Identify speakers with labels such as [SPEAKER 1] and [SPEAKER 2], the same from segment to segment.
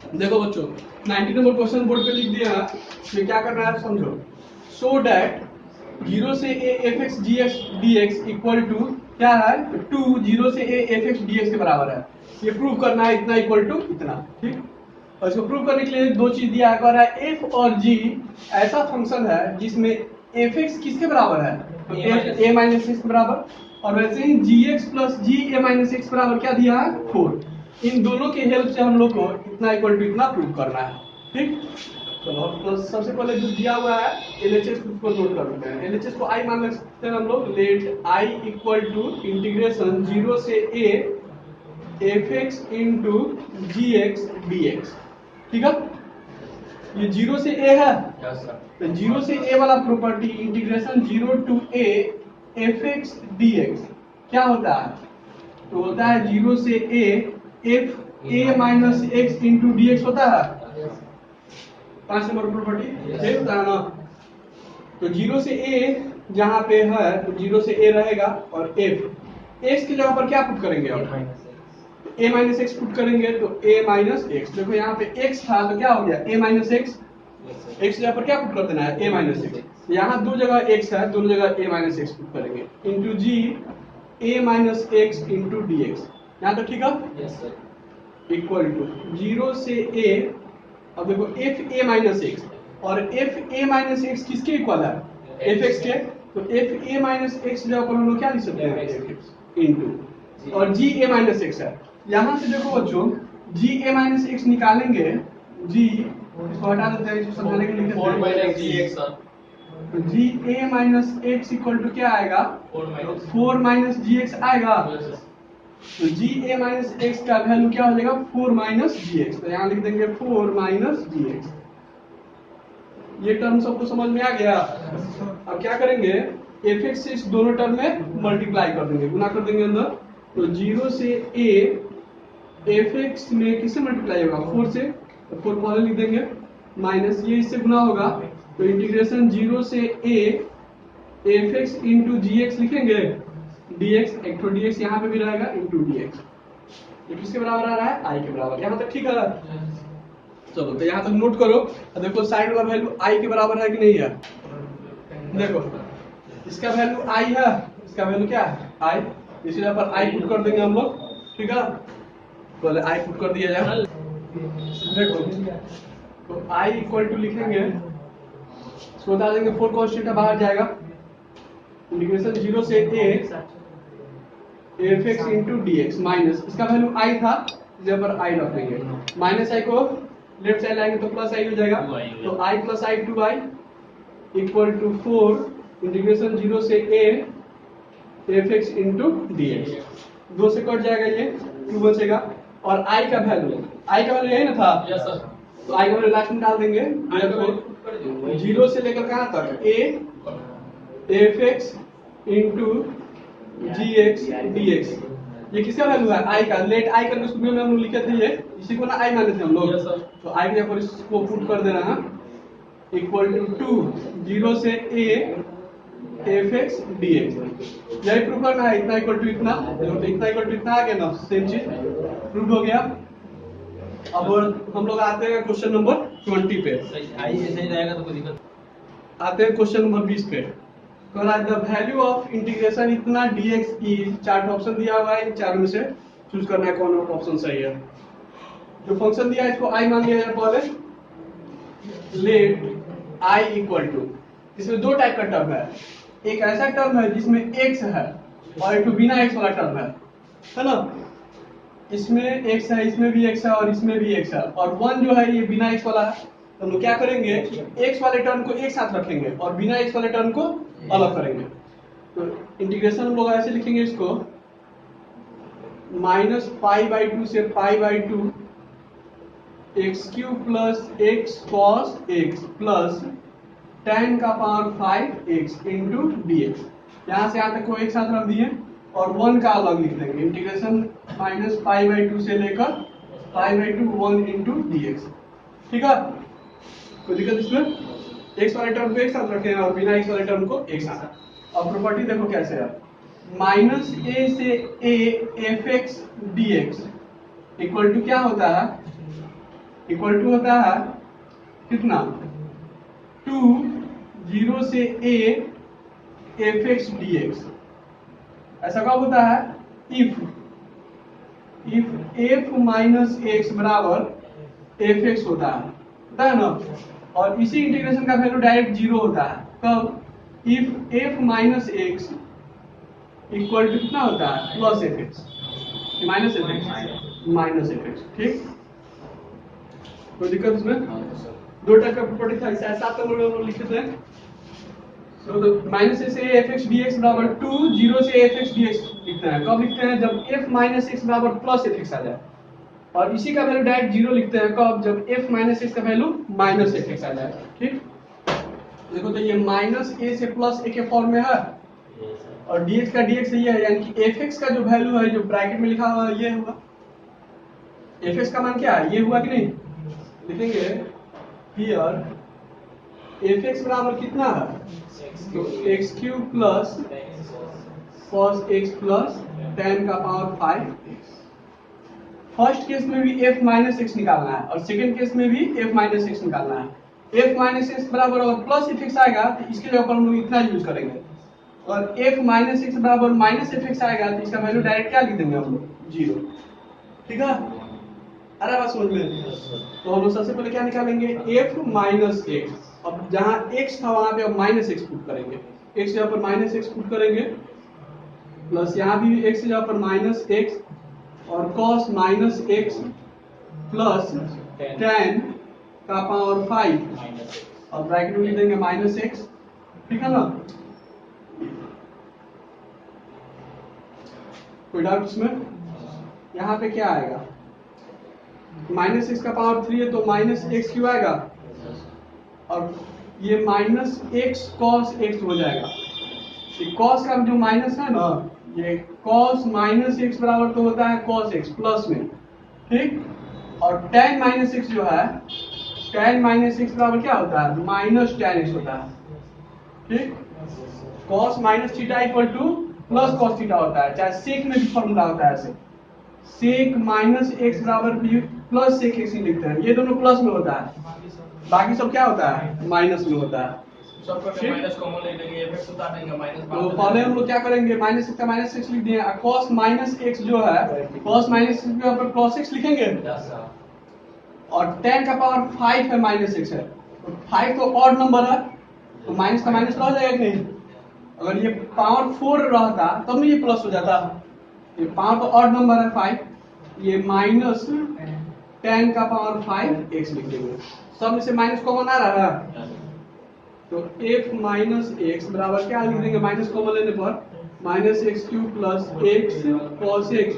[SPEAKER 1] देखो बच्चों 90 number question board पे लिख दिया है, ये क्या करना है समझो। सो डैट 0 से a f x g x dx equal to क्या है 2 0 से a f x dx के बराबर है। ये प्रूव करना है इतना इक्वल टू इतना, ठीक। और इसको प्रूव करने के लिए दो चीज दिया है, कह रहा है f और g ऐसा फंक्शन है जिसमें f x किसके बराबर है, तो a माइनस एक्स के बराबर, और वैसे ही जी एक्स प्लस जी ए माइनस एक्स बराबर क्या दिया है 4। इन दोनों की हेल्प से हम लोग को इतना इक्वल टू इतना प्रूव करना है, ठीक। चलो तो सबसे पहले जो दिया हुआ है एलएचएस को नोट कर लेते हैं। एलएचएस को आई मान सकते हैं हम लोग। Let i equal to integration 0 से a f x into g x d x, ठीक है। ये 0 से a है, तो 0 से a वाला property integration 0 to a F x d x क्या होता है, तो होता है 0 से a f a minus x into D x होता है। 5 नंबर प्रॉपर्टी ये होता है ना। तो 0 से a जहां पे है तो 0 से a रहेगा, और f x की जगह पर क्या पुट करेंगे आप, a माइनस एक्स पुट करेंगे तो a माइनस एक्स। देखो यहाँ पे x था तो क्या हो गया a माइनस एक्स, x की जगह पर क्या पुट कर देना है a माइनस एक्स। यहाँ दो जगह x है, दोनों जगह a माइनस एक्स पुट करेंगे into g a minus x into D x. यहाँ तो ठीक है, इक्वल टू 0 से a। अब देखो एफ ए माइनस एक्स, और एफ ए माइनस एक्स किसके इक्वल है एफ एक्स के, तो एफ ए माइनस एक्स जगह पर हम लोग क्या लिख सकते हैं एफ एक्स इंटू, और जी ए माइनस एक्स है। यहाँ से देखो बच्चों जी ए माइनस एक्स निकालेंगे, जी इसको हटा देते हैं, इसको समझाने के लिए लिख देते हैं जी ए माइनस एक्स इक्वल टू क्या आएगा 4 माइनस जी एक्स आएगा। तो जी ए माइनस एक्स का वैल्यू क्या हो जाएगा 4 माइनस जी एक्स, तो यहाँ लिख देंगे 4 माइनस जी एक्स। ये टर्म सबको समझ में आ गया। अब क्या करेंगे एफ एक्स से इस दोनों टर्म में मल्टीप्लाई कर देंगे, गुना कर देंगे अंदर। तो 0 से a एफ एक्स में किससे मल्टीप्लाई होगा 4 से, तो 4 पहले लिख देंगे, माइनस ये इससे गुना होगा, तो इंटीग्रेशन 0 से a F x into g x लिखेंगे, dx एक तो dx यहाँ पे भी रहेगा इंटू dx। ये किसके बराबर आ रहा है i के बराबर, यहाँ तक ठीक है। चलो तो यहाँ तक नोट करो। देखो साइड का वैल्यू i के बराबर है कि नहीं है, देखो इसका वैल्यू i है, इसका वैल्यू क्या है i, इसी जगह पर i पुट कर देंगे हम लोग, ठीक है। पहले i पुट कर दिया जाए, देखो तो i इक्वल टू लिखेंगे, इसको बता देंगे 4 कॉन्स्टेंट बाहर जाएगा, इंटीग्रेशन 0 से a F x into D x minus इसका वैल्यू आई था, जब पर आई रख देंगे, माइनस आई को लेफ्ट साइड लाएंगे तो प्लस आई हो जाएगा, तो I plus I two I equal to 4 integration 0 से a F x into D X. 2 से कट जाएगा, ये 2 बचेगा, और आई का वैल्यू यही ना था, तो आई का वैल्यू लास्ट में डाल देंगे। 0 से लेकर कहाँ तक a F x into g x d x, ये किसका वैल्यू है आई का। लेट आई करके स्टूडियो में हम लोग लिखे थे, ये इसी को ना आई माने थे हम लोग, तो आई के ऊपर इसको पुट कर देना है इक्वल टू 0 से a F x d x. यही प्रूव करना है, इतना इक्वल टू इतना, तो इतना इक्वल टू इतना आ गया ना, सेम चीज प्रूव हो गया। अब हम लोग आते हैं क्वेश्चन नंबर 20 पे,
[SPEAKER 2] आई ऐसे ही रहेगा तो कोई दिक्कत।
[SPEAKER 1] आते हैं क्वेश्चन नंबर 20 पे। द वैल्यू ऑफ इंटीग्रेशन इतना dx की 4 ऑप्शन दिया हुआ है, इन चारों में से चूज करना है कौन ऑप्शन सही है। जो फंक्शन दिया है इसको i मान लिया जाए पहले। लेट i इक्वल टू, इसमें दो टाइप का टर्म है, एक ऐसा टर्म है जिसमें x है और एक बिना x वाला टर्म है ना। इसमें x है, इसमें भी x है और इसमें भी x है, और 1 जो है ये बिना x वाला है। तो हम लोग क्या करेंगे x वाले टर्म को एक साथ रखेंगे और बिना x वाले टर्म को अलग करेंगे। तो इंटीग्रेशन हम लोग ऐसे लिखेंगे इसको, माइनस पाई बाई 2 से पाई by 2 x Q plus x cos x plus tan का power 5 x into D x. यहाँ से यहाँ तक को एक साथ रख दिए और 1 का अलग लिख देंगे। इंटीग्रेशन माइनस पाई बाई 2 से लेकर पाई बाई 2 1 इंटू डी एक्स, ठीक है। कोई दिक्कत इसमें, एक्स वाले टर्म को एक साथ रखें और बिना एक्स वाले टर्म को एक साथ। अब प्रॉपर्टी देखो कैसे है, माइनस ए से a f x d x equal to क्या होता है इक्वल टू होता है कितना 2 0 से a fx dx। ऐसा कब होता है if f माइनस एक्स बराबर fx होता है ना। और इसी इंटीग्रेशन का वैल्यू डायरेक्ट जीरो होता है कब if f minus x equal to कितना होता है plus f x minus f x. ठीक, कोई दिक्कत इसमें? दो टाइप का प्रॉपर्टी था, इसे 7 नंबर में लिखते हैं। तो माइनस से एफ एक्स डी एक्स बराबर 2 0 से एफ एक्स डी एक्स लिखते हैं। कब लिखते हैं जब f माइनस एक्स बराबर प्लस एफ एक्स आ जाए। और इसी का वैल्यू डायरेक्ट जीरो लिखते हैं कब जब f माइनस एक्स का वैल्यू माइनस एफ एक्स आ जाए। ठीक, देखो तो ये माइनस ए से प्लस ए के फॉर्म में है और dx का dx ये है, यानी कि fx का जो वैल्यू है जो ब्रैकेट में लिखा हुआ है ये हुआ। fx का मान क्या है ये हुआ कि नहीं, लिखेंगे हियर fx बराबर कितना है तो x cube plus cos x plus tan का पावर 5x। फर्स्ट केस में भी f माइनस एक्स निकालना है और सेकंड केस में भी f माइनस एक्स निकालना है। f माइनस एक्स बराबर अगर प्लस एफ एक्स आएगा तो इसके जगह पर हम लोग इतना यूज करेंगे और f माइनस एक्स बराबर माइनस एफ एक्स आएगा तो इसका वैल्यू डायरेक्ट क्या लिख देंगे हम लोग जीरो। ठीक है, अरे बात समझ में। तो हम लोग सबसे पहले क्या निकालेंगे f माइनस एक्स। अब जहां x था वहां पे अब माइनस एक्स पुट करेंगे, x जगह पर माइनस एक्स पुट करेंगे प्लस यहाँ भी x जगह पर माइनस एक्स और cos minus x plus tan का पावर 5 और ब्रैकेट में लिख देंगे माइनस एक्स। ठीक है ना, कोई डाउट इसमें? यहाँ पे क्या आएगा माइनस एक्स का पावर 3 है तो माइनस एक्स क्यों आएगा और ये माइनस एक्स कॉस एक्स हो जाएगा। ये कॉस का जो माइनस है ना ये कॉस माइनस एक्स बराबर तो होता है कॉस एक्स प्लस में। ठीक, और tan माइनस एक्स जो है tan माइनस एक्स बराबर क्या होता है माइनस tan एक्स होता है। ठीक, cos minus theta equal two plus cos theta होता है, चाहे सेक में भी फॉर्मूला होता है ऐसे सेक माइनस एक्स बराबर भी प्लस सेक एक्स ही लिखते हैं, ये दोनों प्लस में होता है बाकी सब क्या होता है माइनस में होता है।
[SPEAKER 2] माइनस कॉमन ले लेंगे एफ उतार देंगे माइनस।
[SPEAKER 1] तो पहले हम लोग क्या करेंगे माइनस एक्स का माइनस एक्स लिख दिए, cos माइनस एक्स जो है cos माइनस एक्स के ऊपर प्लस एक्स लिखेंगे और tan का पावर 5 है माइनस एक्स है तो 5 तो ऑड नंबर है तो माइनस का माइनस रह जाएगा नहीं। अगर ये पावर 4 रहता तब में ये प्लस हो जाता, ये पावर तो ऑड नंबर है 5, ये माइनस tan का पावर 5 x लिख देंगे। सब में से माइनस कॉमन आ रहा है तो f माइनस एक्स बराबर क्या लिख देंगे माइनस कॉमन लेने पर minus x cube plus x cos x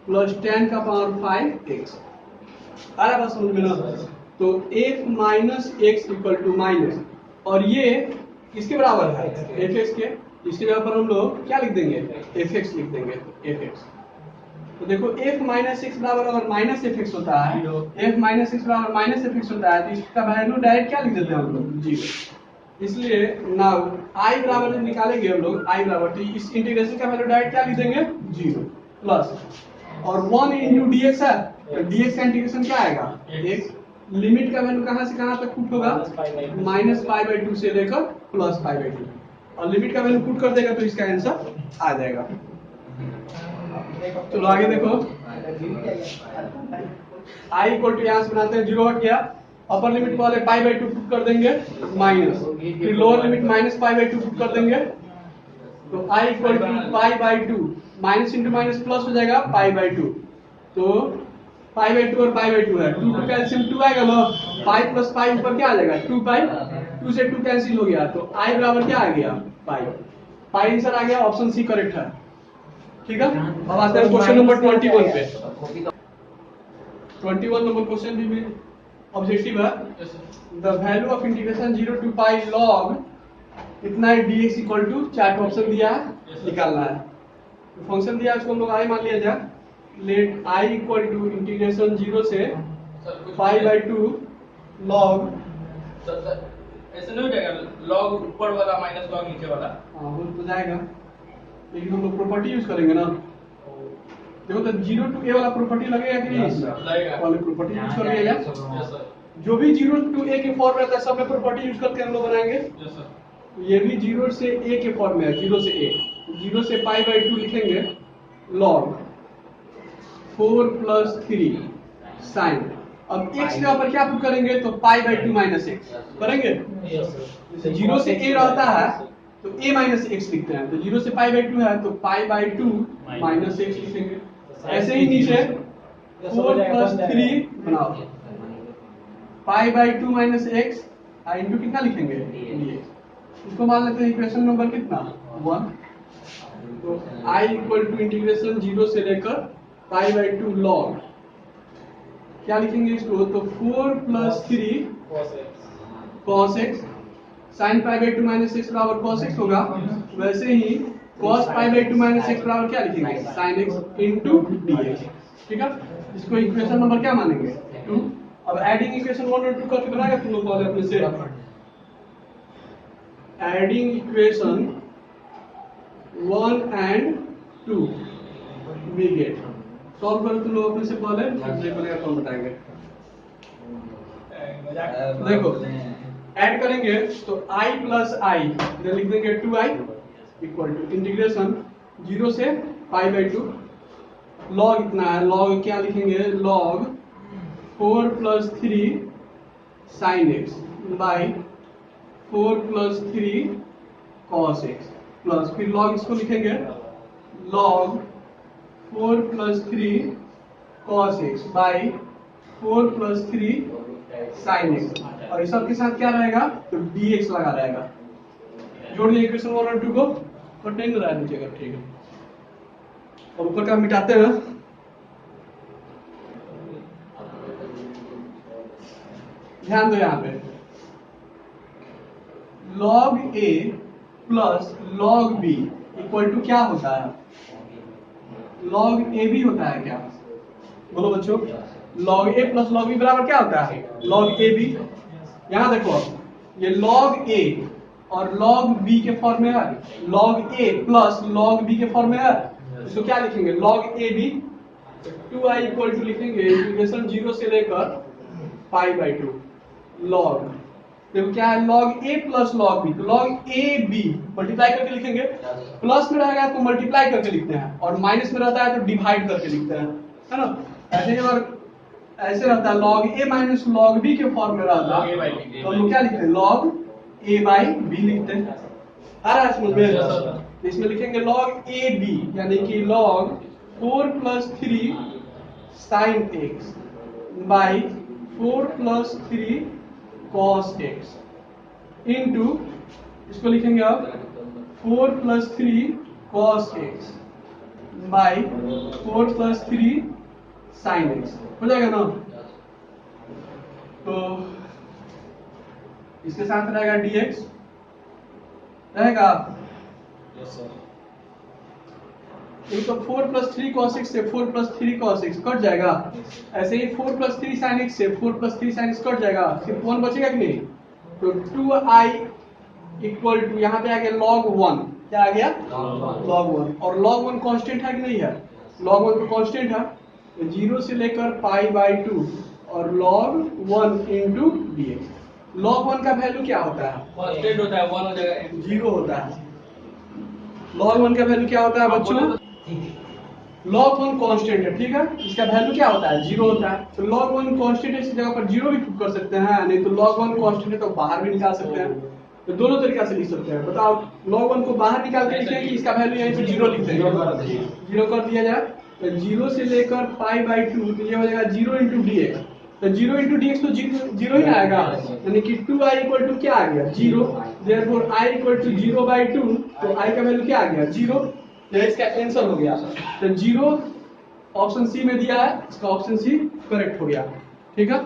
[SPEAKER 1] plus tan का पावर 5x। आ रहा बस समझ में ना। तो f minus x equal to minus और ये किसके बराबर है fx के, इसके जगह पर हम लोग क्या लिख देंगे fx लिख देंगे fx। तो देखो f माइनस एक्स बराबर अगर माइनस एफ एक्स होता है f माइनस एक्स बराबर माइनस एफ एक्स होता है तो इसका वैल्यू डायरेक्ट क्या लिख देते हैं हम लोग जीरो। इसलिए नाउ i बराबर जब निकालेंगे हम लोग i बराबर तो इस इंटीग्रेशन का वैल्यू डायरेक्ट क्या लिख देंगे जीरो प्लस और 1 इंटू dx है तो dx का इंटीग्रेशन क्या आएगा एक लिमिट का वैल्यू कहां से कहां तक पुट होगा माइनस पाई बाई 2 से लेकर प्लस पाई बाई 2 और लिमिट का वैल्यू पुट कर देगा तो इसका आंसर आ जाएगा। चलो आगे देखो i इक्वल टू यहाँ से बनाते हैं जीरो हट गया, अपर लिमिट पहले पाई बाई 2 पुट कर देंगे माइनस फिर lower limit minus pi by 2 put कर देंगे तो i equal to pi by 2 minus into minus plus हो जाएगा पाई बाई 2 तो पाई बाई 2 और पाई बाई 2 है 2 टू कैल्सियम 2 आएगा ना पाई प्लस पाई ऊपर क्या आ जाएगा 2 पाई 2 से 2 कैंसिल हो गया तो i बराबर क्या आ गया पाई आंसर आ गया, ऑप्शन सी करेक्ट है। ठीक है, अब आते हैं क्वेश्चन नंबर 21 पे। 21 नंबर क्वेश्चन भी ऑब्जेक्टिव है the value of integration 0 to pi log इतना है dx इक्वल टू चार्ट ऑप्शन दिया है निकालना है। तो फंक्शन दिया है उसको हम लोग i मान लिया जाए let i equal to integration 0 से पाई बाई 2 लॉग
[SPEAKER 2] ऐसे नहीं हो जाएगा लॉग ऊपर वाला माइनस लॉग नीचे वाला।
[SPEAKER 1] हाँ हो तो जाएगा लेकिन हम लोग प्रॉपर्टी यूज करेंगे ना देखो तो 0 to a वाला प्रॉपर्टी लगेगा कि नहीं?
[SPEAKER 2] लगेगा।
[SPEAKER 1] वाली प्रॉपर्टी यूज कर लिया
[SPEAKER 2] यस सर।
[SPEAKER 1] जो भी 0 to a के फॉर्म रहता है सब में प्रॉपर्टी यूज करके हम लोग बनाएंगे।
[SPEAKER 2] Yes sir.
[SPEAKER 1] ये भी 0 से a के फॉर्म में है, 0 से a, 0 से पाई बाई 2 लिखेंगे log 4 प्लस 3 साइन। अब x के ऊपर क्या पुट करेंगे तो पाई बाई 2 माइनस एक्स करेंगे।
[SPEAKER 2] Yes sir.
[SPEAKER 1] 0 से a रहता है तो a माइनस एक्स लिखते हैं, तो 0 से पाई बाई 2 है तो पाई बाई 2 माइनस एक्स लिखेंगे। ऐसे ही नीचे 4 प्लस 3 बनाओ पाई बाई 2 माइनस एक्स इंटू कितना लिखेंगे dx। इसको मान लेते हैं इक्वेशन नंबर कितना 1। तो i इक्वल टू इंटीग्रेशन 0 से लेकर पाई बाई 2 log क्या लिखेंगे इसको तो 4 plus 3 cos x sine pi by 2 minus x बराबर cos x होगा। वैसे ही cos pi by 2 minus x बराबर क्या लिखेंगे sin x इंटू dx। ठीक है, इसको इक्वेशन नंबर क्या मानेंगे 2। अब एडिंग इक्वेशन 1 और 2 करके बनाएगा तुम लोग पहले अपने से। Adding equation 1 and 2 we get solve करो तुम लोग अपने से पहले, नहीं बनेगा तो हम बताएंगे। देखो ऐड करेंगे तो i प्लस i इधर लिख देंगे 2i इक्वल टू इंटीग्रेशन 0 से पाई बाई 2 log इतना है, log क्या लिखेंगे log 4 plus 3 sine x by 4 plus 3 cos x plus फिर log इसको लिखेंगे log 4 plus 3 cos x by 4 plus 3 sine x और इस सब के साथ क्या रहेगा तो dx लगा रहेगा। जोड़ दिए इक्वेशन 1 और 2 को और टेन रहा नीचे का। ठीक है, और ऊपर का मिटाते हैं। ध्यान दो यहाँ पे log a plus log b equal to क्या होता है log a b होता है क्या? बोलो बच्चों, log a plus log b बराबर क्या होता है log a b। यहाँ देखो ये log a और log b के फॉर्म में है, log a plus log b के फॉर्म में है, इसको क्या लिखेंगे log a b 2i equal to लिखेंगे इंटीग्रेशन 0 से लेकर पाई बाई 2 log देखो क्या है log a plus log b, तो log a b मल्टीप्लाई करके लिखेंगे, प्लस में रहेगा तो मल्टीप्लाई करके लिखते हैं और माइनस में रहता है तो डिवाइड करके लिखते हैं, है ना। ऐसे ही अगर ऐसे रहता है log a minus log b के फॉर्म में रहता है तो हम लोग क्या लिखते हैं log a बाई b लिखते हैं। आ रहा है समझ में? इसमें लिखेंगे log a b यानी कि log 4 plus 3 sine x by 4 plus 3 cos x into इसको लिखेंगे अब 4 plus 3 cos x by 4 plus 3 sine x हो जाएगा ना। तो इसके साथ रहेगा dx रहेगा। एक तो 4 प्लस 3 cos x से 4 प्लस 3 cos x कट जाएगा, ऐसे ही 4 प्लस 3 sin x से 4 प्लस 3 sin x कट जाएगा, सिर्फ 1 बचेगा कि नहीं। तो 2i इक्वल टू यहाँ पे आ गया log 1, क्या आ गया log 1, और log 1 कांस्टेंट है कि नहीं है, log 1 तो कांस्टेंट है, तो 0 से लेकर पाई बाई 2 और log 1 इंटू dx। log 1 का वैल्यू क्या होता है
[SPEAKER 2] कांस्टेंट होता है 1 हो जाएगा
[SPEAKER 1] 0 होता है। log 1 का वैल्यू क्या होता है बच्चों log 1 कांस्टेंट है, ठीक है, इसका वैल्यू क्या होता है 0 होता है। तो log 1 कांस्टेंट है, इस जगह पर 0 भी पुट कर सकते हैं, नहीं तो log 1 कांस्टेंट है तो बाहर भी निकाल सकते हैं, तो दोनों तरीका से लिख सकते हैं। बताओ log 1 को बाहर निकाल के लिखें कि इसका वैल्यू यहीं पे 0 लिखते हैं, 0 कर दिया जाए तो 0 से लेकर पाई बाई 2 तो ये हो जाएगा 0 इंटू dx, तो 0 इंटू dx तो 0 ही आएगा, यानी कि 2i इक्वल टू क्या आ गया 0, therefore i equal to 0 by 2, तो i का वैल्यू क्या आ गया 0, ये इसका आंसर हो गया। तो 0 ऑप्शन सी में दिया है, इसका ऑप्शन सी करेक्ट हो गया। ठीक है,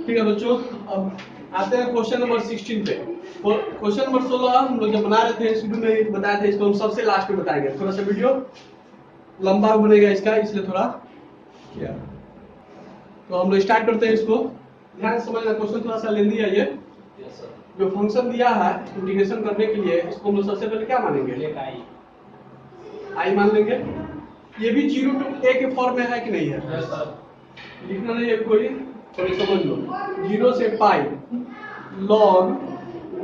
[SPEAKER 1] ठीक है बच्चों, अब आते हैं क्वेश्चन नंबर 16 पे। क्वेश्चन नंबर 16 हम लोग जब बना रहे थे शुरू में बताया था, इसको हम सबसे लास्ट में बताएंगे, थोड़ा सा वीडियो लंबा बनेगा इसका, इसलिए थोड़ा किया। तो हम लोग स्टार्ट करते हैं इसको, ध्यान से समझना, क्वेश्चन थोड़ा सा लेंदी है। ये जो फंक्शन दिया है इंटीग्रेशन करने के लिए, इसको हम लोग सबसे पहले क्या मानेंगे i मान लेंगे, ये भी 0 to a के फॉर्म में है कि नहीं है?
[SPEAKER 2] Yes, sir.
[SPEAKER 1] लिखना नहीं है कोई, थोड़ी समझ लो। 0 से पाई log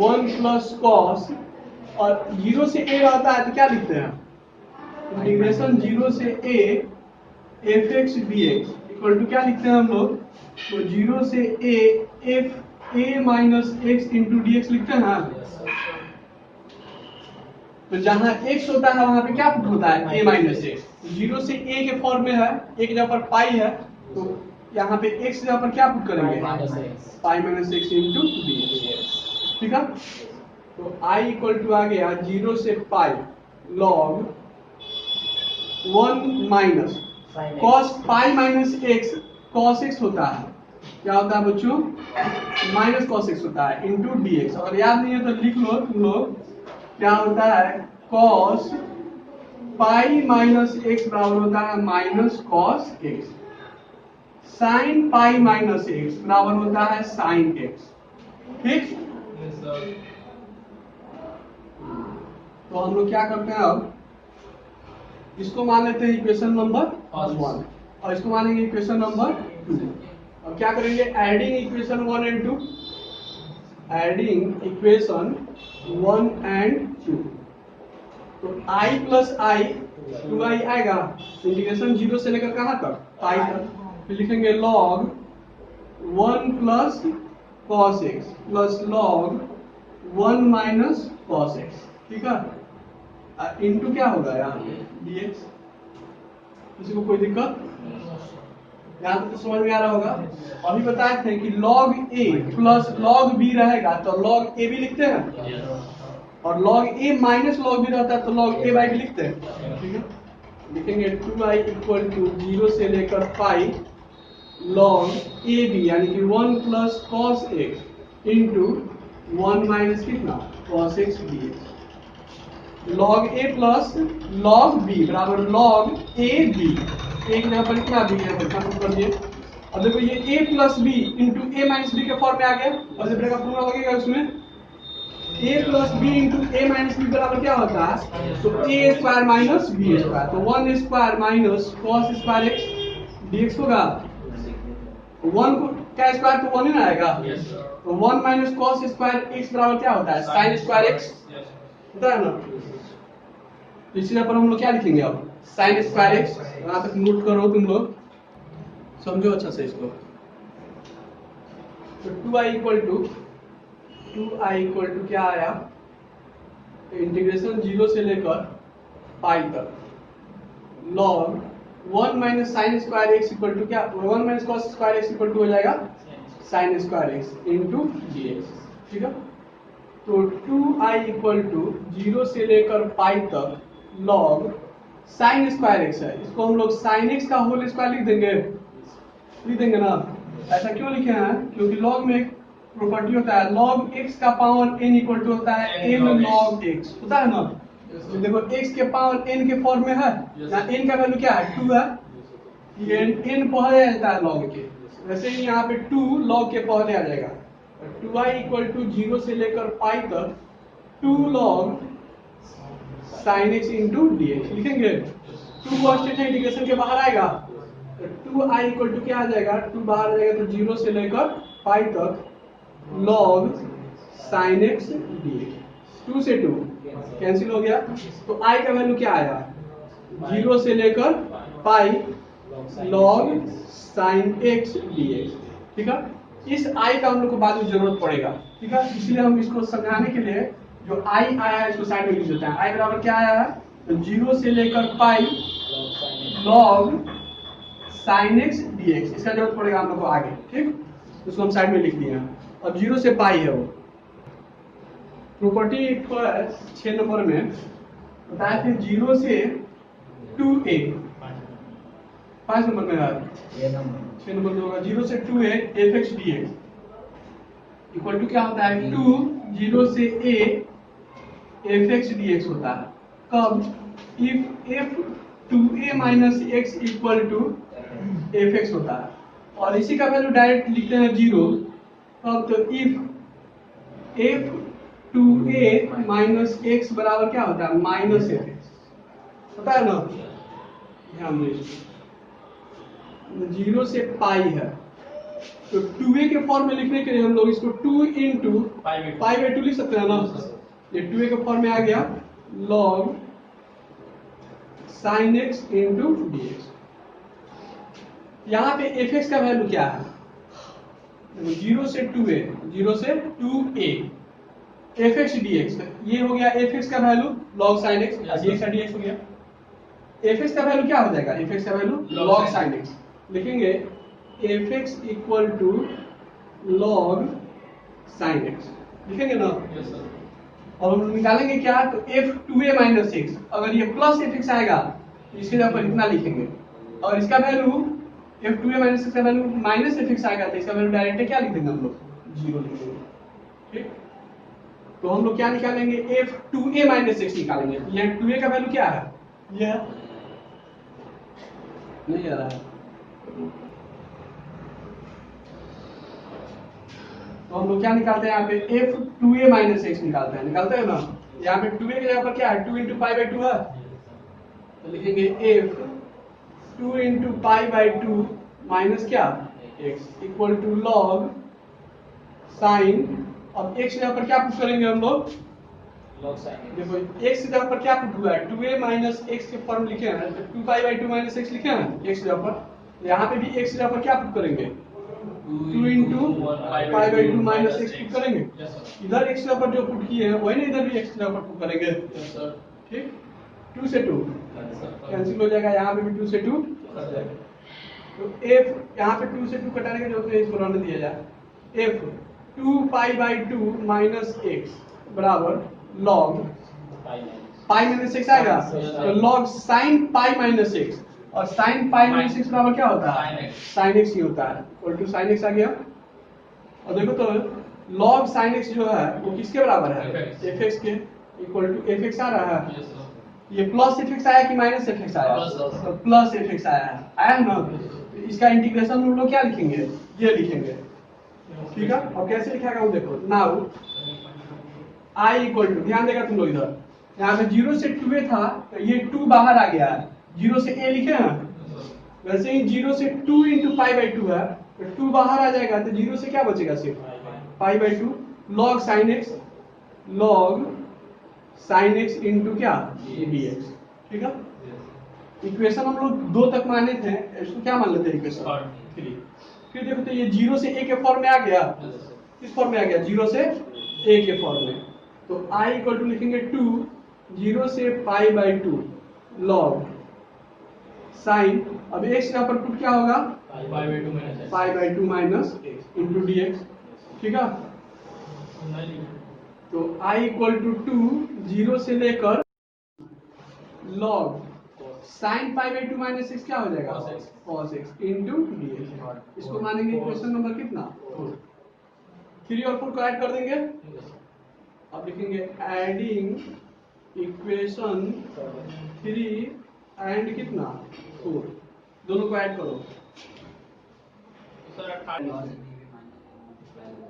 [SPEAKER 1] 1 प्लस कॉस, और 0 से a आता है तो क्या लिखते हैं? इंटीग्रेशन 0 से a F x d x equal to क्या लिखते हैं हम लोग? तो 0 से a f a minus x into D x लिखते हैं ना। तो जहां x होता है वहां पे क्या पुट होता है? a minus x. 0 से a के फॉर्म में है, एक जगह पर पाई है, तो यहाँ पे x जगह पर क्या पुट करेंगे? Pi minus x into D x. ठीक है, तो i इक्वल टू आ गया 0 से pi log 1 minus cos pi minus x, cos x होता है, क्या होता है बच्चों? माइनस कॉस एक्स होता है इंटू डी एक्स। और याद नहीं है तो लिख लो तुम लोग, क्या होता है? कॉस पाई माइनस एक्स बराबर होता है minus cos x. Sine pi minus x बराबर होता है साइन एक्स। ठीक,
[SPEAKER 2] Yes, sir.
[SPEAKER 1] तो हम लोग क्या करते हैं अब? इसको मान लेते हैं इक्वेशन नंबर 1 और इसको मानेंगे इक्वेशन नंबर 2। अब क्या करेंगे? Adding equation 1 and 2, adding equation 1 and 2। तो i प्लस आई 2i आएगा, इंटीग्रेशन 0 से लेकर कहाँ तक? पाई तक। फिर लिखेंगे log 1 plus cos x plus log 1 minus cos x. ठीक है, इंटू क्या होगा यहाँ dx। किसी को कोई दिक्कत? यहाँ तक तो समझ में आ रहा होगा। अभी बताए थे कि log a plus log b रहेगा तो log a भी लिखते हैं, और log a minus log b रहता है तो log a बाई भी लिखते हैं। ठीक है, लिखेंगे 2i इक्वल टू 0 से लेकर पाई log a b यानी कि 1 plus cos X into 1 minus कितना? Cos X dx। log a plus log b बराबर log a b, एक जगह पर क्या b है बच्चा पुट कर दिए। अब देखो ये a plus b into a minus b के फॉर्म में आ गया, और जब का फॉर्मूला लगेगा उसमें a plus b into a minus b बराबर क्या होता है? तो a square minus b square, तो 1 square minus cos square x dx होगा। 1 को क्या स्क्वायर तो 1 ही ना आएगा,
[SPEAKER 2] Yes, sir.
[SPEAKER 1] तो 1 माइनस कॉस स्क्वायर एक्स बराबर क्या होता है? Sign square x
[SPEAKER 2] Yes.
[SPEAKER 1] होता है ना। तो इसी पर हम लोग क्या लिखेंगे अब? Sign square x. यहाँ तक नोट करो तुम लोग, समझो अच्छा से इसको। तो 2i इक्वल टू क्या आया? इंटीग्रेशन 0 से लेकर पाई तक log 1 minus sine square x equal to क्या? 1 minus cos square x equal to हो जाएगा sine square x into D x. ठीक है, तो 2i इक्वल टू 0 से लेकर पाई तक log साइन स्क्वायर एक्स है, इसको हम लोग साइन एक्स का होल स्क्वायर लिख देंगे ना। ऐसा क्यों लिखे हैं? क्योंकि log में एक प्रॉपर्टी होता है, log x का पावर n इक्वल टू होता है n log x, होता है ना। तो देखो x के पावर n के फॉर्म में है ना, n का वैल्यू क्या है? 2 है, ये n पहले आ जाता है log के, वैसे ही यहाँ पे 2 log के पहले आ जाएगा। 2i इक्वल टू 0 से लेकर पाई तक 2 log sine x into D x लिखेंगे। 2 को स्टेट इंटीग्रेशन के बाहर आएगा, तो 2i इक्वल टू क्या आ जाएगा? 2 बाहर आ जाएगा तो 0 से लेकर पाई तक log sine x d X. 2 से 2 कैंसिल हो गया, तो i का वैल्यू क्या आया? 0 से लेकर पाई log sine x d x. ठीक है, इस i का हम लोग को बाद में जरूरत पड़ेगा। ठीक है, इसलिए हम इसको समझाने के लिए जो i आया है इसको साइड में लिख देते हैं। i बराबर क्या आया है? तो 0 से लेकर पाई log sine x d x, इसका जरूरत पड़ेगा हम लोग को आगे। ठीक, उसको हम साइड में लिख दिए हैं। अब 0 से पाई है वो प्रॉपर्टी 6 नंबर में बताया थे। 0 से 2a 5 नंबर में है, 6 नंबर में होगा। 0 से 2a f x d x equal to क्या होता है? 2 0 से a F x d x होता है। कब? If f 2a minus x equal to f x होता है, और इसी का वैल्यू डायरेक्ट लिखते हैं 0। कब? तो if f 2a minus x बराबर क्या होता है? माइनस एफ एक्स होता है ना। ध्यान दो इसको, 0 से पाई है तो 2a के फॉर्म में लिखने के लिए हम लोग इसको 2 इंटू पाई बाई 2 लिख सकते हैं ना। ये 2a के फॉर्म में आ गया log sin x into dx। यहाँ पे fx का वैल्यू क्या है, 0 से 2a, 0 से 2a fx dx, ये हो गया fx का value log sin x, dx का dx हो गया। fx का वैल्यू क्या हो जाएगा, fx का वैल्यू log sin x, लिखेंगे fx equal to log sin x, लिखेंगे ना।
[SPEAKER 2] Yes, sir.
[SPEAKER 1] और हम निकालेंगे क्या, तो f2a माइनस x, अगर ये प्लस fx आएगा तो इसके जगह पर इतना लिखेंगे, और इसका वैल्यू f2a माइनस x का वैल्यू माइनस fx आएगा तो इसका वैल्यू डायरेक्ट क्या लिख देंगे हम लोग, 0 लिख देंगे। ठीक, तो हम लोग क्या निकालेंगे, f2a माइनस x निकालेंगे। ये 2a का वैल्यू क्या है, ये नहीं आ रहा है, तो हम लोग क्या निकालते हैं यहाँ पे f2a माइनस x निकालते हैं ना। यहाँ पे 2a की जगह पर क्या है, 2 इंटू पाई बाई 2 है, तो लिखेंगे f 2 into pi by 2 minus क्या x equal to log sine. अब x की जगह पर क्या पुट करेंगे हम लोग,
[SPEAKER 2] Log sin x.
[SPEAKER 1] देखो x की जगह पर क्या पुट हुआ है, 2a माइनस x के फॉर्म लिखे हैं, तो 2 पाई बाई 2 माइनस x लिखे हैं x की जगह पर। यहाँ पे भी x की जगह पर क्या पुट करेंगे, 2 into pi by 2 minus x put करेंगे।
[SPEAKER 2] Yes, sir.
[SPEAKER 1] इधर x की जगह पर जो पुट किए हैं वही ना इधर भी x की जगह पर पुट करेंगे।
[SPEAKER 2] Yes, sir.
[SPEAKER 1] ठीक, 2 से 2
[SPEAKER 2] Yes, sir.
[SPEAKER 1] कैंसिल हो जाएगा, यहाँ पे भी 2 से 2,
[SPEAKER 2] कर जाएगा.
[SPEAKER 1] तो f यहाँ पे 2 से 2 कटाने की जरूरत है, इसको रहने दिया जाए। f 2 pi by 2 minus x बराबर log
[SPEAKER 2] Pi minus.
[SPEAKER 1] Pi minus x आएगा, तो log sin pi minus x, और sin पाई माइनस x बराबर क्या होता है, sin x ही होता है, इक्वल टू sin x आ गया। और देखो तो log sin x जो है वो किसके बराबर है, fx के, इक्वल टू fx आ रहा है।
[SPEAKER 2] Yes, sir.
[SPEAKER 1] ये प्लस fx आया कि माइनस fx आया,
[SPEAKER 2] Plus.
[SPEAKER 1] तो प्लस fx आया है ना। तो इसका इंटीग्रेशन हम लोग क्या लिखेंगे, ये लिखेंगे। ठीक है, और कैसे लिखेगा वो देखो, नाउ i इक्वल टू, ध्यान देगा तुम लोग इधर, यहाँ पे 0 से 2a था तो ये 2 बाहर आ गया है, 0 से a लिखे हैं, वैसे ही 0 से 2 इंटू पाई बाई 2 है तो 2 बाहर आ जाएगा तो 0 से क्या बचेगा, सिर्फ पाई by 2 log sin x, log sin x into क्या dx। ठीक है, इक्वेशन हम लोग 2 तक माने थे, इसको क्या मान लेते हैं इक्वेशन 3। फिर देखो तो ये 0 से a के फॉर्म में आ गया, किस फॉर्म में आ गया, 0 से a के फॉर्म में, तो i इक्वल टू लिखेंगे 2 0 से पाई बाई 2 log sin, अब x यहाँ पर पुट क्या होगा,
[SPEAKER 2] Pi by 2 minus x.
[SPEAKER 1] Pi by 2 minus into dx। ठीक है, तो i इक्वल टू 2 0 से लेकर log sin pi by 2 minus x क्या हो जाएगा,
[SPEAKER 2] Cos x.
[SPEAKER 1] cos x into dx। इसको मानेंगे क्वेश्चन नंबर कितना, 3 और 4 को ऐड कर देंगे। अब लिखेंगे एडिंग इक्वेशन 3 एंड कितना 4, दोनों को ऐड करो।
[SPEAKER 2] Sir, at third.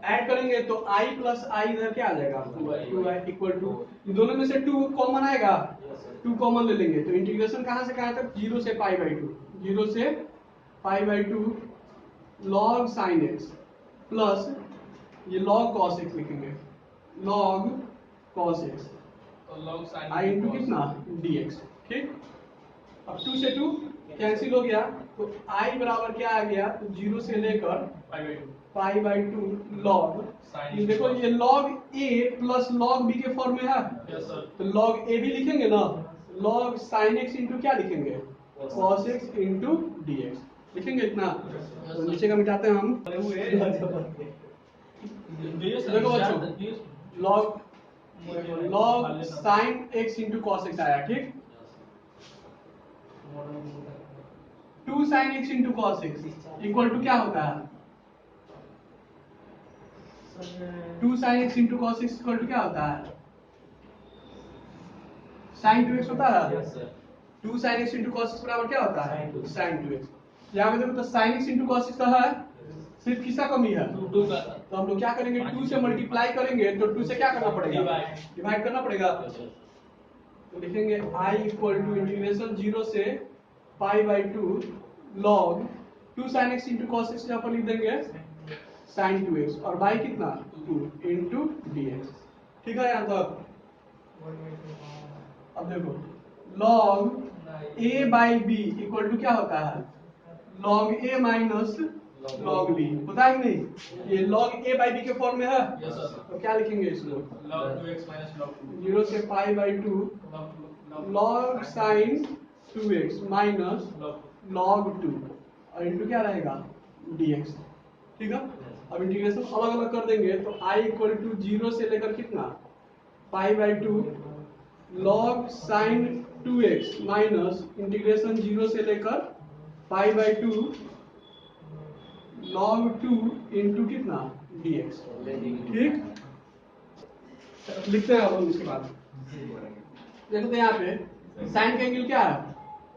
[SPEAKER 1] ऐड करेंगे तो i प्लस आई इधर क्या आ जाएगा, 2i इक्वल टू, दोनों में से 2 कॉमन आएगा, 2 कॉमन ले लेंगे, तो इंटीग्रेशन कहाँ से कहाँ तक, 0 से पाई बाई 2, 0 से पाई by 2 log sin x plus ये log cos x लिखेंगे, log cos x
[SPEAKER 2] तो log sin
[SPEAKER 1] i इंटू कितना dx। ठीक, अब 2 से 2 कैंसिल हो गया, तो i बराबर क्या आ गया, तो 0 से लेकर
[SPEAKER 2] pi by 2.
[SPEAKER 1] Pi by 2 log,
[SPEAKER 2] Sin
[SPEAKER 1] ये देखो ये log a plus log b के फॉर्म में है,
[SPEAKER 2] Yes, sir.
[SPEAKER 1] तो log a भी लिखेंगे ना, log sin x इंटू क्या लिखेंगे, cos x इंटू dx लिखेंगे इतना। तो नीचे का मिटाते हैं हम, देखो बच्चों, log sin x into cos x आया। ठीक, 2 sin x into cos x equal to क्या होता है, 2 sin x into cos x equal to क्या होता है, sin 2x होता है। 2 sin x into cos x बराबर क्या होता है, sin 2x। यहाँ पे देखो तो sin x into cos x का है, सिर्फ किसका कमी है,
[SPEAKER 2] 2 का.
[SPEAKER 1] तो हम लोग क्या करेंगे, 2 से मल्टीप्लाई करेंगे तो 2 से क्या करना पड़ेगा, डिवाइड करना पड़ेगा। तो लिखेंगे i इक्वल टू इंटीग्रेशन 0 से पाई by two log 2 sine x into cos x यहाँ पर लिख देंगे साइन 2x और बाई कितना 2 इंटू डी एक्स। ठीक है यहाँ तक। अब देखो log a by b equal to क्या होता है log a minus log b होता है कि नहीं। ये लॉग ए बाई बी के फॉर्म में है।
[SPEAKER 2] Yes, sir.
[SPEAKER 1] तो क्या लिखेंगे इसको
[SPEAKER 2] log 2x minus log 2
[SPEAKER 1] 0 से पाई by two log sign 2x minus
[SPEAKER 2] log
[SPEAKER 1] log 2 और इंटू क्या रहेगा dx। ठीक है। अब इंटीग्रेशन अलग अलग कर देंगे तो i इक्वल टू 0 से लेकर कितना पाई by two log sign 2x minus integration 0 से लेकर पाई बाई टू लॉग 2 इंटू कितना dx। ठीक लिखते हैं अब हम इसके बाद देखो तो यहाँ पे साइन का एंगल क्या है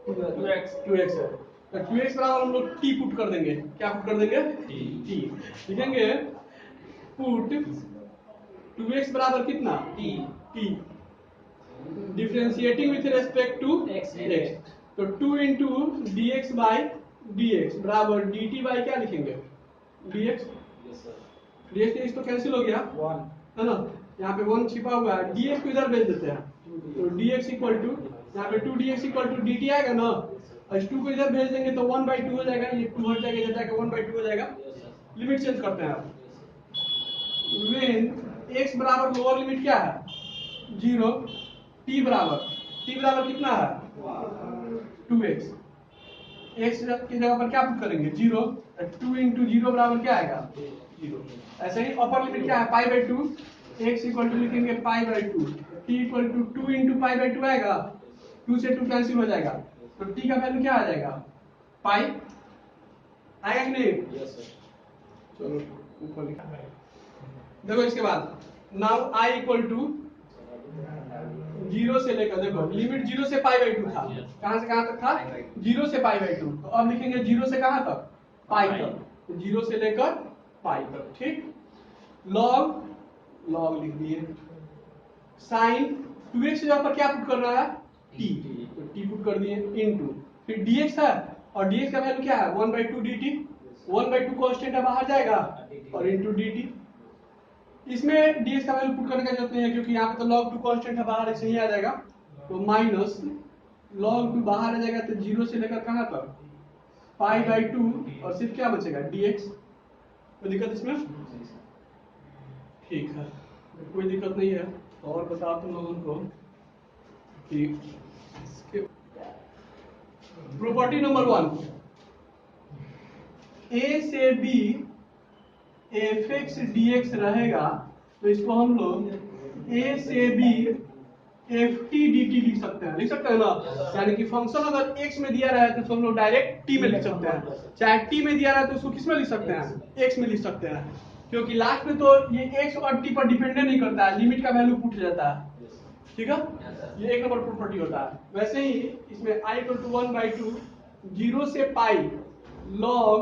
[SPEAKER 1] 2x है तो 2x बराबर हम लोग t पुट कर देंगे। क्या पुट कर देंगे t लिखेंगे पुट 2x बराबर कितना t differentiating with respect to x तो 2 into D x by d x बराबर डी टी बाई क्या लिखेंगे dx dx तो कैंसिल हो गया है ना। यहाँ पे 1 छिपा हुआ है dx को इधर भेज देते हैं तो dx इक्वल टू यहाँ पे 2dx इक्वल टू dt आएगा ना और 2 को इधर भेज देंगे तो 1/2 हो जाएगा। ये 2 हट जाएगा इधर जाके 1/2 हो जाएगा। लिमिट चेंज करते हैं आप व्हेन x बराबर लोअर लिमिट क्या है 0 t बराबर कितना है 2x x की जगह पर क्या पुट करेंगे 0 2 इंटू 0 बराबर क्या आएगा 0। ऐसे ही अपर लिमिट क्या है pi by two x equal to लिखेंगे pi by two t equal to 2 into pi by two आएगा 2 से 2 कैंसिल हो जाएगा तो t का वैल्यू क्या आ जाएगा पाई आएगा कि नहीं। चलो ऊपर लिखा देखो इसके बाद नाउ i इक्वल टू 0 से लेकर देखो लिमिट 0 से पाई बाई 2 था कहां से कहां तक था 0 से पाई बाई 2 तो अब लिखेंगे 0 से कहां तक पाई तक तो 0 से लेकर पाई तक। ठीक लॉग लिख दिए साइन 2x जगह पर क्या पुट कर रहा है t तो t पुट कर दिए इनटू फिर dx है और dx का वैल्यू क्या है 1/2 dt 1/2 कांस्टेंट है बाहर जाएगा और इनटू dt। इसमें dx का वैल्यू पुट करने का जरूरत नहीं है क्योंकि यहाँ पे तो log 2 कांस्टेंट है बाहर ऐसे ही आ जाएगा तो माइनस log 2 बाहर आ जाएगा तो 0 से लेकर कहां तक पाई बाई 2 और सिर्फ क्या बचेगा dx। कोई दिक्कत इसमें ठीक है कोई दिक्कत नहीं है। और बता तुम लोगों को कि प्रॉपर्टी नंबर 1 a से b fx dx रहेगा तो इसको हम लोग a से b ft dt लिख सकते हैं ना। यानी कि फंक्शन अगर x में दिया रहा है तो हम लोग डायरेक्ट t में लिख सकते हैं चाहे t में दिया रहा है तो उसको किस में लिख सकते हैं x में लिख सकते हैं क्योंकि लास्ट में तो ये x और t पर डिपेंडेंट नहीं करता है लिमिट का वैल्यू पुट जाता है। ठीक है ये एक नंबर प्रॉपर्टी होता है। वैसे ही इसमें i = 1/2 0 से पाई log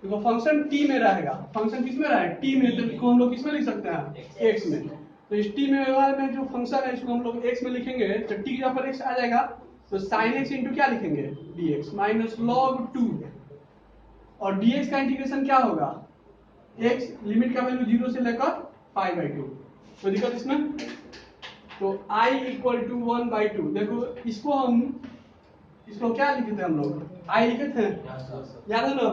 [SPEAKER 1] देखो फंक्शन t में रहेगा फंक्शन किस में रहेगा t में तो इसको हम लोग किस में लिख सकते हैं x में तो इस t में जो फंक्शन है इसको हम लोग x में लिखेंगे तो t की जगह पर x आ जाएगा तो sin x इंटू क्या लिखेंगे dx माइनस log 2 और dx का इंटीग्रेशन क्या होगा x लिमिट का वैल्यू 0 से लेकर पाई बाई 2। कोई दिक्कत इसमें तो i = 1/2 देखो इसको क्या लिखे थे हम लोग i लिखे थे याद है ना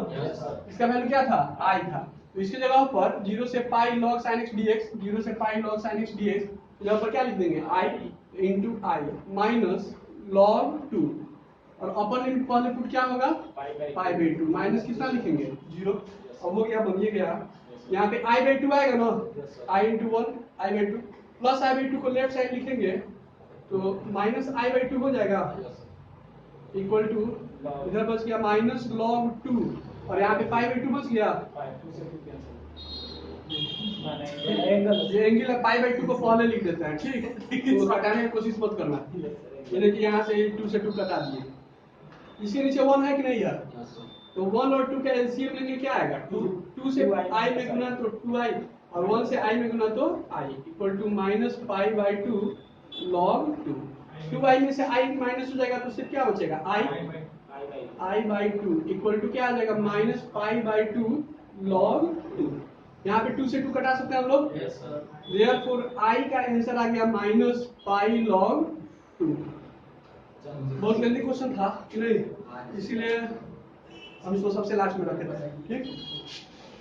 [SPEAKER 1] इसका वैल्यू क्या था i था तो इसकी जगह पर 0 से पाई log sin x dx 0 से पाई log sin x dx यहाँ पर क्या लिख देंगे i into i minus log 2 और अपर लिमिट पहले पुट क्या होगा पाई बाई 2 माइनस कितना लिखेंगे 0 अब हो गया बन गया यहाँ पे i/2 आएगा ना i × 1 i/2 प्लस i/2 को लेफ्ट साइड लिखेंगे तो माइनस i/2 हो जाएगा इक्वल टू इधर बच गया माइनस log 2 और यहाँ पे पाई/2 बच गया ये एंगल है पाई/2 को पहले लिख देते हैं। ठीक इसको हटाने की कोशिश मत करना यानी कि यहाँ से 2 से 2 कटा दिए इसके नीचे 1 है कि नहीं है तो 1 और 2 का एलसीएम लेंगे क्या आएगा 2 से i में गुना तो 2i और 1 से i में गुना तो i इक्वल टू माइनस पाई/2 log 2 2i में से i माइनस हो जाएगा तो सिर्फ क्या बचेगा i i by two equal to क्या आ जाएगा minus pi by two log two. यहाँ पे 2 से 2 कटा सकते हैं हम लोग।
[SPEAKER 2] Yes, sir.
[SPEAKER 1] Therefore I का आंसर आ गया माइनस पाई लॉग टू। बहुत लेंथी क्वेश्चन था कि नहीं, इसीलिए हम इसको सबसे लास्ट में रखे थे। ठीक,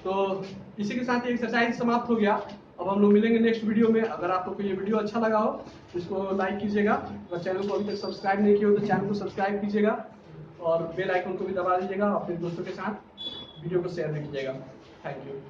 [SPEAKER 1] तो इसी के साथ ये एक्सरसाइज समाप्त हो गया। अब हम लोग मिलेंगे नेक्स्ट वीडियो में। अगर आपको ये वीडियो अच्छा लगा हो तो इसको लाइक कीजिएगा, अगर चैनल को अभी तक सब्सक्राइब नहीं किया हो तो चैनल को सब्सक्राइब कीजिएगा और बेल आइकन को भी दबा दीजिएगा। अपने दोस्तों के साथ वीडियो को शेयर भी कीजिएगा। Thank you.